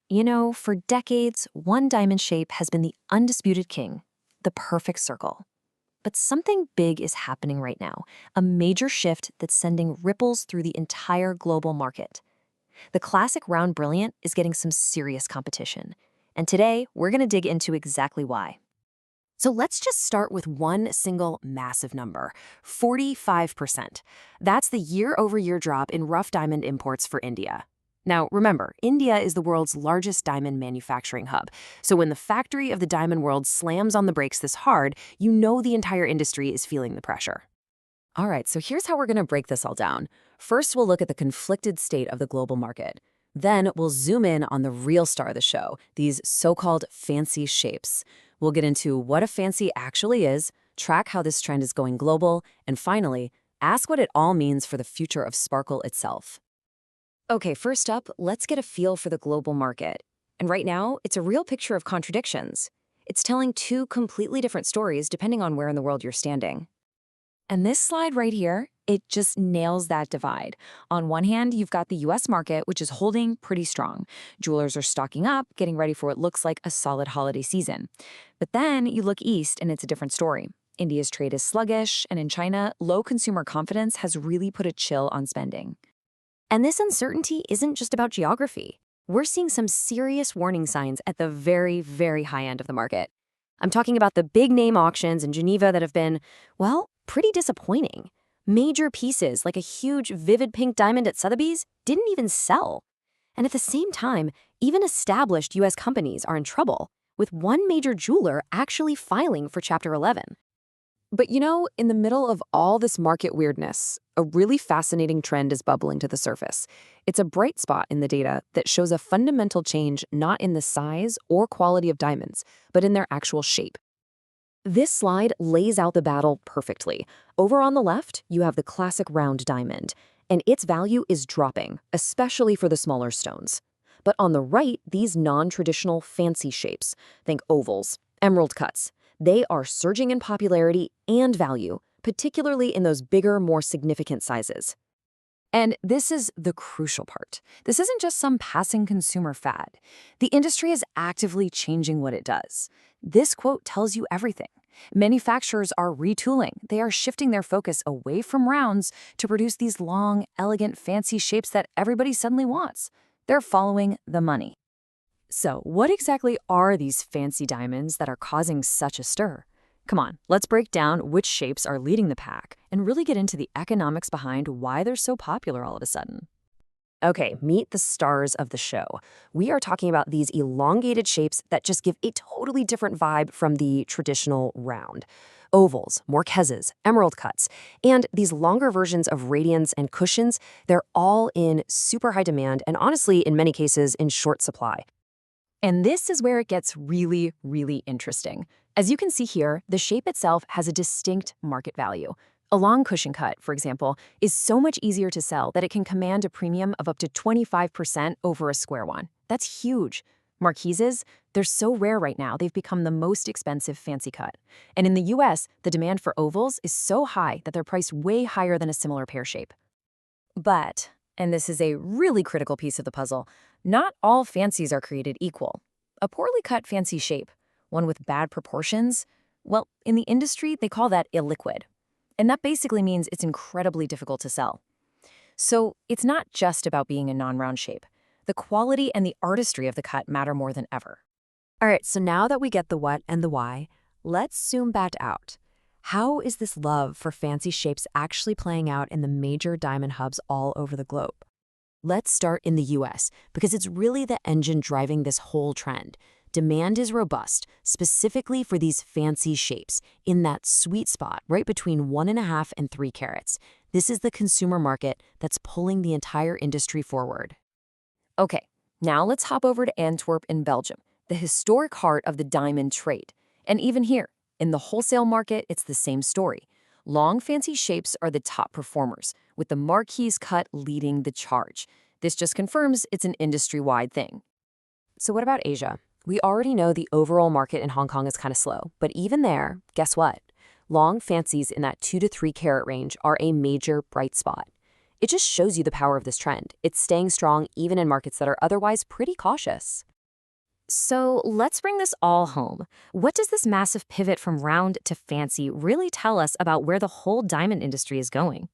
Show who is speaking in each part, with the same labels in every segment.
Speaker 1: You know, for decades, one diamond shape has been the undisputed king, the perfect circle. But something big is happening right now, a major shift that's sending ripples through the entire global market. The classic round brilliant is getting some serious competition. And today, we're going to dig into exactly why. So let's just start with one single massive number, 45%. That's the year-over-year drop in rough diamond imports for India. Now, remember, India is the world's largest diamond manufacturing hub. So when the factory of the diamond world slams on the brakes this hard, you know the entire industry is feeling the pressure. All right, so here's how we're going to break this all down. First, we'll look at the conflicted state of the global market. Then we'll zoom in on the real star of the show, these so-called fancy shapes. We'll get into what a fancy actually is, track how this trend is going global, and finally, ask what it all means for the future of sparkle itself. Okay, first up, let's get a feel for the global market. And right now, it's a real picture of contradictions. It's telling two completely different stories depending on where in the world you're standing. And this slide right here, it just nails that divide. On one hand, you've got the US market, which is holding pretty strong. Jewelers are stocking up, getting ready for what looks like a solid holiday season. But then you look east and it's a different story. India's trade is sluggish, and in China, low consumer confidence has really put a chill on spending. And this uncertainty isn't just about geography. We're seeing some serious warning signs at the very, very high end of the market. I'm talking about the big name auctions in Geneva that have been, well, pretty disappointing. Major pieces like a huge vivid pink diamond at Sotheby's didn't even sell. And at the same time, even established US companies are in trouble, with one major jeweler actually filing for Chapter 11. But you know, in the middle of all this market weirdness, a really fascinating trend is bubbling to the surface. It's a bright spot in the data that shows a fundamental change not in the size or quality of diamonds, but in their actual shape. This slide lays out the battle perfectly. Over on the left, you have the classic round diamond, and its value is dropping, especially for the smaller stones. But on the right, these non-traditional fancy shapes, think ovals, emerald cuts, they are surging in popularity and value, particularly in those bigger, more significant sizes. And this is the crucial part. This isn't just some passing consumer fad. The industry is actively changing what it does. This quote tells you everything. Manufacturers are retooling. They are shifting their focus away from rounds to produce these long, elegant, fancy shapes that everybody suddenly wants. They're following the money. So, what exactly are these fancy diamonds that are causing such a stir? Come on, let's break down which shapes are leading the pack and really get into the economics behind why they're so popular all of a sudden. Okay, meet the stars of the show. We are talking about these elongated shapes that just give a totally different vibe from the traditional round. Ovals, Marquises, emerald cuts, and these longer versions of radians and cushions, they're all in super high demand and honestly, in many cases, in short supply. And this is where it gets really, really interesting. As you can see here, the shape itself has a distinct market value. A long cushion cut, for example, is so much easier to sell that it can command a premium of up to 25% over a square one. That's huge. Marquises, they're so rare right now, they've become the most expensive fancy cut. And in the US, the demand for ovals is so high that they're priced way higher than a similar pear shape. But, and this is a really critical piece of the puzzle, not all fancies are created equal. A poorly cut fancy shape, one with bad proportions, well, in the industry, they call that illiquid. And that basically means it's incredibly difficult to sell. So it's not just about being a non-round shape. The quality and the artistry of the cut matter more than ever. All right, so now that we get the what and the why, let's zoom back out. How is this love for fancy shapes actually playing out in the major diamond hubs all over the globe? Let's start in the US, because it's really the engine driving this whole trend. Demand is robust, specifically for these fancy shapes, in that sweet spot right between 1.5 and 3 carats. This is the consumer market that's pulling the entire industry forward. Okay, now let's hop over to Antwerp in Belgium, the historic heart of the diamond trade. And even here, in the wholesale market, it's the same story. Long, fancy shapes are the top performers, with the Marquise cut leading the charge. This just confirms it's an industry-wide thing. So what about Asia? We already know the overall market in Hong Kong is kind of slow, but even there, guess what? Long fancies in that 2 to 3 carat range are a major bright spot. It just shows you the power of this trend. It's staying strong even in markets that are otherwise pretty cautious. So let's bring this all home. What does this massive pivot from round to fancy really tell us about where the whole diamond industry is going?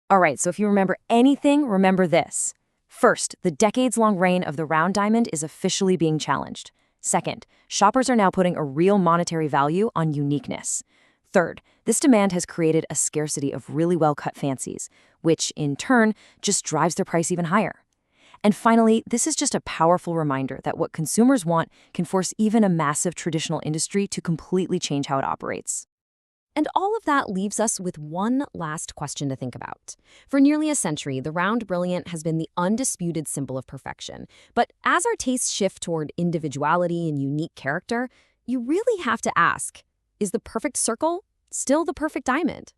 Speaker 1: All right, so if you remember anything, remember this. First, the decades-long reign of the round diamond is officially being challenged. Second, shoppers are now putting a real monetary value on uniqueness. Third, this demand has created a scarcity of really well-cut fancies, which, in turn, just drives their price even higher. And finally, this is just a powerful reminder that what consumers want can force even a massive traditional industry to completely change how it operates. And all of that leaves us with one last question to think about. For nearly a century, the round brilliant has been the undisputed symbol of perfection. But as our tastes shift toward individuality and unique character, you really have to ask, is the perfect circle still the perfect diamond?